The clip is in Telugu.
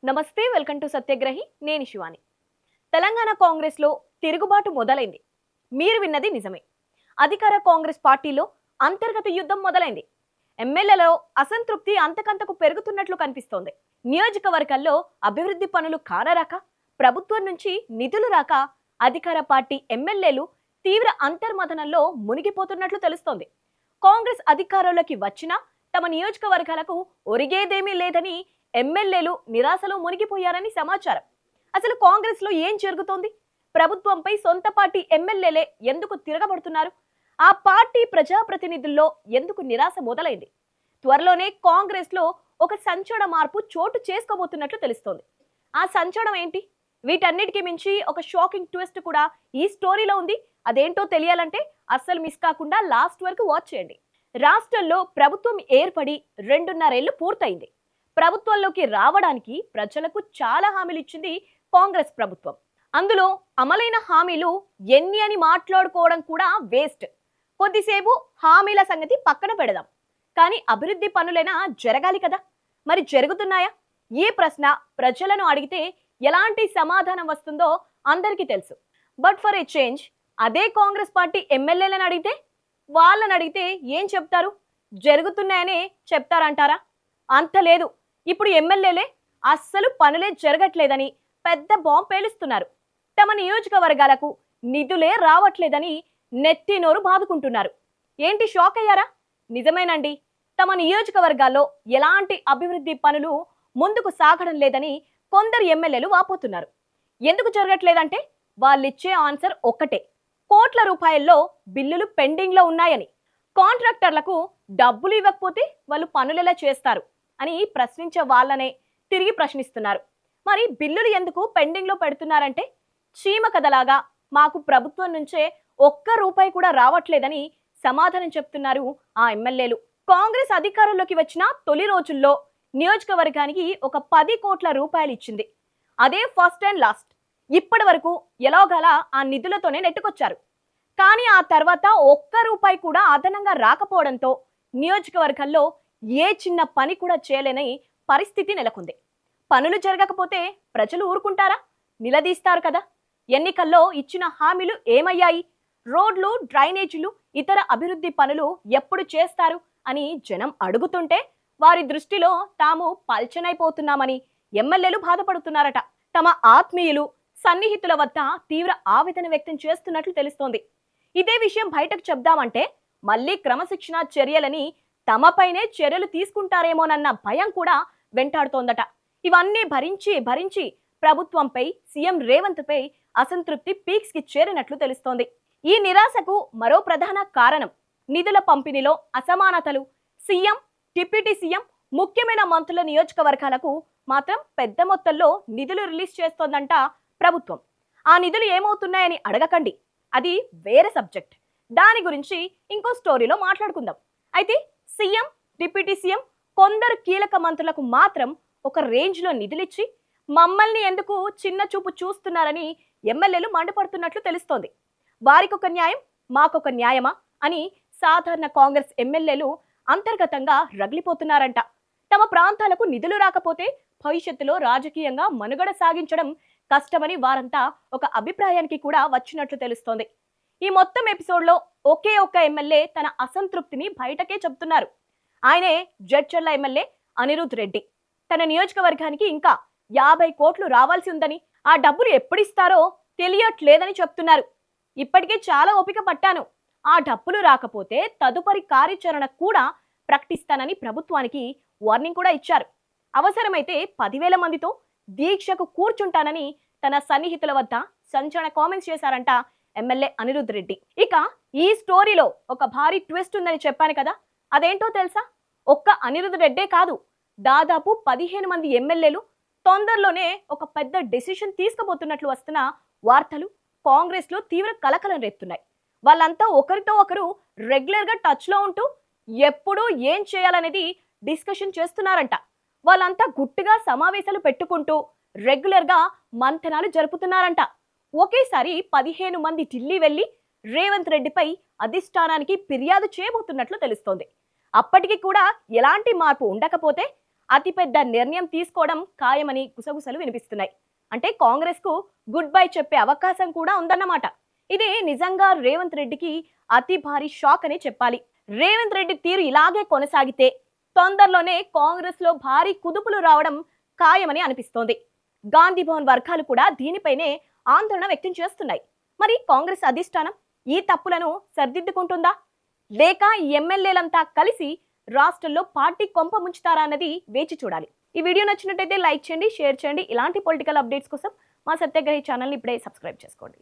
నమస్తే, వెల్కమ్ టు సత్యగ్రహి. నేను శివాని. తెలంగాణ కాంగ్రెస్లో తిరుగుబాటు మొదలైంది. మీరు విన్నది నిజమే. అధికార కాంగ్రెస్ పార్టీలో అంతర్గత యుద్ధం మొదలైంది. ఎమ్మెల్యేలలో అసంతృప్తి అంతకంతకు పెరుగుతున్నట్లు కనిపిస్తోంది. నియోజకవర్గాల్లో అభివృద్ధి పనులు కానరాక, ప్రభుత్వం నుంచి నిధులు రాక అధికార పార్టీ ఎమ్మెల్యేలు తీవ్ర అంతర్మథనంలో మునిగిపోతున్నట్లు తెలుస్తోంది. కాంగ్రెస్ అధికారంలోకి వచ్చినా తమ నియోజకవర్గాలకు ఒరిగేదేమీ లేదని ఎమ్మెల్యేలు నిరాశలో మునిగిపోయారని సమాచారం. అసలు కాంగ్రెస్ లో ఏం జరుగుతోంది? ప్రభుత్వంపై సొంత పార్టీ ఎమ్మెల్యేలే ఎందుకు తిరగబడుతున్నారు? ఆ పార్టీ ప్రజాప్రతినిధుల్లో ఎందుకు నిరాశ మొదలైంది? త్వరలోనే కాంగ్రెస్ లో ఒక సంచలన మార్పు చోటు చేసుకోబోతున్నట్లు తెలుస్తోంది. ఆ సంచలనం ఏంటి? వీటన్నిటికీ మించి ఒక షాకింగ్ ట్విస్ట్ కూడా ఈ స్టోరీలో ఉంది. అదేంటో తెలియాలంటే అస్సలు మిస్ కాకుండా లాస్ట్ వరకు వాచ్ చేయండి. రాష్ట్రంలో ప్రభుత్వం ఏర్పడి 2.5 ఏళ్లు పూర్తయింది. ప్రభుత్వంలోకి రావడానికి ప్రజలకు చాలా హామీలు ఇచ్చింది కాంగ్రెస్ ప్రభుత్వం. అందులో అమలైన హామీలు ఎన్ని అని మాట్లాడుకోవడం కూడా వేస్ట్. కొద్దిసేపు హామీల సంగతి పక్కన పెడదాం. కానీ అభివృద్ధి పనులైనా జరగాలి కదా. మరి జరుగుతున్నాయా? ఈ ప్రశ్న ప్రజలను అడిగితే ఎలాంటి సమాధానం వస్తుందో అందరికీ తెలుసు. బట్ ఫర్ ఏ చేంజ్ అదే కాంగ్రెస్ పార్టీ ఎమ్మెల్యేలను అడిగితే, వాళ్ళని అడిగితే ఏం చెప్తారు? జరుగుతున్నాయనే చెప్తారంటారా? అంత లేదు. ఇప్పుడు ఎమ్మెల్యేలే అస్సలు పనులే జరగట్లేదని పెద్ద బాంబు పేలుస్తున్నారు. తమ నియోజకవర్గాలకు నిధులే రావట్లేదని నెత్తి నోరు బాదుకుంటున్నారు. ఏంటి, షాక్ అయ్యారా? నిజమేనండి. తమ నియోజకవర్గాల్లో ఎలాంటి అభివృద్ధి పనులు ముందుకు సాగడం లేదని కొందరు ఎమ్మెల్యేలు వాపోతున్నారు. ఎందుకు జరగట్లేదంటే వాళ్ళిచ్చే ఆన్సర్ ఒక్కటే: కోట్ల రూపాయల్లో బిల్లులు పెండింగ్ లో ఉన్నాయని. కాంట్రాక్టర్లకు డబ్బులు ఇవ్వకపోతే వాళ్ళు పనులెలా చేస్తారు అని ప్రశ్నించే వాళ్ళనే తిరిగి ప్రశ్నిస్తున్నారు. మరి బిల్లులు ఎందుకు పెండింగ్ లో పెడుతున్నారంటే, చీమ కథలాగా మాకు ప్రభుత్వం నుంచే ఒక్క రూపాయి కూడా రావట్లేదని సమాధానం చెప్తున్నారు ఆ ఎమ్మెల్యేలు. కాంగ్రెస్ అధికారంలోకి వచ్చిన తొలి రోజుల్లో నియోజకవర్గానికి ఒక 10 కోట్ల రూపాయలు ఇచ్చింది. అదే ఫస్ట్ అండ్ లాస్ట్. ఇప్పటి వరకు ఎలాగలా ఆ నిధులతోనే నెట్టుకొచ్చారు. కానీ ఆ తర్వాత ఒక్క రూపాయి కూడా అదనంగా రాకపోవడంతో నియోజకవర్గాల్లో ఏ చిన్న పని కూడా చేయలేని పరిస్థితి నెలకొంది. పనులు జరగకపోతే ప్రజలు ఊరుకుంటారా? నిలదీస్తారు కదా. ఎన్నికల్లో ఇచ్చిన హామీలు ఏమయ్యాయి? రోడ్లు, డ్రైనేజీలు, ఇతర అభివృద్ధి పనులు ఎప్పుడు చేస్తారు అని జనం అడుగుతుంటే, వారి దృష్టిలో తాము పల్చనైపోతున్నామని ఎమ్మెల్యేలు బాధపడుతున్నారట. తమ ఆత్మీయులు, సన్నిహితుల వద్ద తీవ్ర ఆవేదన వ్యక్తం చేస్తున్నట్లు తెలుస్తోంది. ఇదే విషయం బయటకు చెప్దామంటే మళ్ళీ క్రమశిక్షణ చర్యలని తమపైనే చర్యలు తీసుకుంటారేమోనన్న భయం కూడా వెంటాడుతోందట. ఇవన్నీ భరించి భరించి ప్రభుత్వంపై, సీఎం రేవంత్ పై అసంతృప్తి పీక్స్ కి చేరినట్లు తెలుస్తోంది. ఈ నిరాశకు మరో ప్రధాన కారణం నిధుల పంపిణీలో అసమానతలు. సీఎం, డిప్యూటీ సీఎం, ముఖ్యమైన మంత్రుల నియోజకవర్గాలకు మాత్రం పెద్ద మొత్తంలో నిధులు రిలీజ్ చేస్తోందంట ప్రభుత్వం. ఆ నిధులు ఏమవుతున్నాయని అడగకండి, అది వేరే సబ్జెక్ట్. దాని గురించి ఇంకో స్టోరీలో మాట్లాడుకుందాం. అయితే సీఎం, డిప్యూటీ సీఎం, కొందరు కీలక మంత్రులకు మాత్రం ఒక రేంజ్లో నిధులిచ్చి మమ్మల్ని ఎందుకు చిన్న చూపు చూస్తున్నారని ఎమ్మెల్యేలు మండిపడుతున్నట్లు తెలుస్తోంది. వారికొక న్యాయం, మాకొక న్యాయమా అని సాధారణ కాంగ్రెస్ ఎమ్మెల్యేలు అంతర్గతంగా రగిలిపోతున్నారంట. తమ ప్రాంతాలకు నిధులు రాకపోతే భవిష్యత్తులో రాజకీయంగా మనుగడ సాగించడం కష్టమని వారంతా ఒక అభిప్రాయానికి కూడా వచ్చినట్లు తెలుస్తోంది. ఈ మొత్తం ఎపిసోడ్లో ఒకే ఒక్క ఎమ్మెల్యే తన అసంతృప్తిని బయటకే చెప్తున్నారు. ఆయనే జడ్చర్ల ఎమ్మెల్యే అనిరుద్ రెడ్డి. తన నియోజకవర్గానికి ఇంకా 50 కోట్లు రావాల్సి ఉందని, ఆ డబ్బులు ఎప్పుడిస్తారో తెలియట్లేదని చెప్తున్నారు. ఇప్పటికే చాలా ఓపిక పట్టాను, ఆ డబ్బులు రాకపోతే తదుపరి కార్యాచరణ కూడా ప్రకటిస్తానని ప్రభుత్వానికి వార్నింగ్ కూడా ఇచ్చారు. అవసరమైతే 10,000 మందితో దీక్షకు కూర్చుంటానని తన సన్నిహితుల వద్ద సంచలన కామెంట్స్ చేశారంట ఎమ్మెల్యే అనిరుద్ రెడ్డి. ఇక ఈ స్టోరీలో ఒక భారీ ట్విస్ట్ ఉందని చెప్పాను కదా, అదేంటో తెలుసా? ఒక్క అనిరుద్ రెడ్డే కాదు, దాదాపు 15 మంది ఎమ్మెల్యేలు తొందరలోనే ఒక పెద్ద డెసిషన్ తీసుకోబోతున్నట్లు వస్తున్న వార్తలు కాంగ్రెస్ లో తీవ్ర కలకలం రేపుతున్నాయి. వాళ్ళంతా ఒకరితో ఒకరు రెగ్యులర్ గా టచ్ లో ఉంటూ ఎప్పుడు ఏం చేయాలనేది డిస్కషన్ చేస్తున్నారంట. వాళ్ళంతా గుట్టుగా సమావేశాలు పెట్టుకుంటూ రెగ్యులర్ గా మంథనాలు జరుపుతున్నారంట. ఒకేసారి 15 మంది ఢిల్లీ వెళ్లి రేవంత్ రెడ్డిపై అధిష్టానానికి ఫిర్యాదు చేయబోతున్నట్లు తెలుస్తోంది. అప్పటికి కూడా ఎలాంటి మార్పు ఉండకపోతే అతిపెద్ద నిర్ణయం తీసుకోవడం ఖాయమని గుసగుసలు వినిపిస్తున్నాయి. అంటే కాంగ్రెస్ కు గుడ్ బై చెప్పే అవకాశం కూడా ఉందన్నమాట. ఇది నిజంగా రేవంత్ రెడ్డికి అతి భారీ షాక్ అని చెప్పాలి. రేవంత్ రెడ్డి తీరు ఇలాగే కొనసాగితే తొందరలోనే కాంగ్రెస్ లో భారీ కుదుపులు రావడం ఖాయమని అనిపిస్తోంది. గాంధీ భవన్ వర్గాలు కూడా దీనిపైనే ఆందోళన వ్యక్తం చేస్తున్నాయి. మరి కాంగ్రెస్ అధిష్టానం ఈ తప్పులను సరిదిద్దుకుంటుందా, లేక ఎమ్మెల్యేలంతా కలిసి రాష్ట్రంలో పార్టీ కొంప ముంచుతారా అన్నది వేచి చూడాలి. ఈ వీడియో నచ్చినట్టయితే లైక్ చేయండి, షేర్ చేయండి. ఇలాంటి పొలిటికల్ అప్డేట్స్ కోసం మా సత్యాగ్రహి ఛానల్ని ఇప్పుడే సబ్స్క్రైబ్ చేసుకోండి.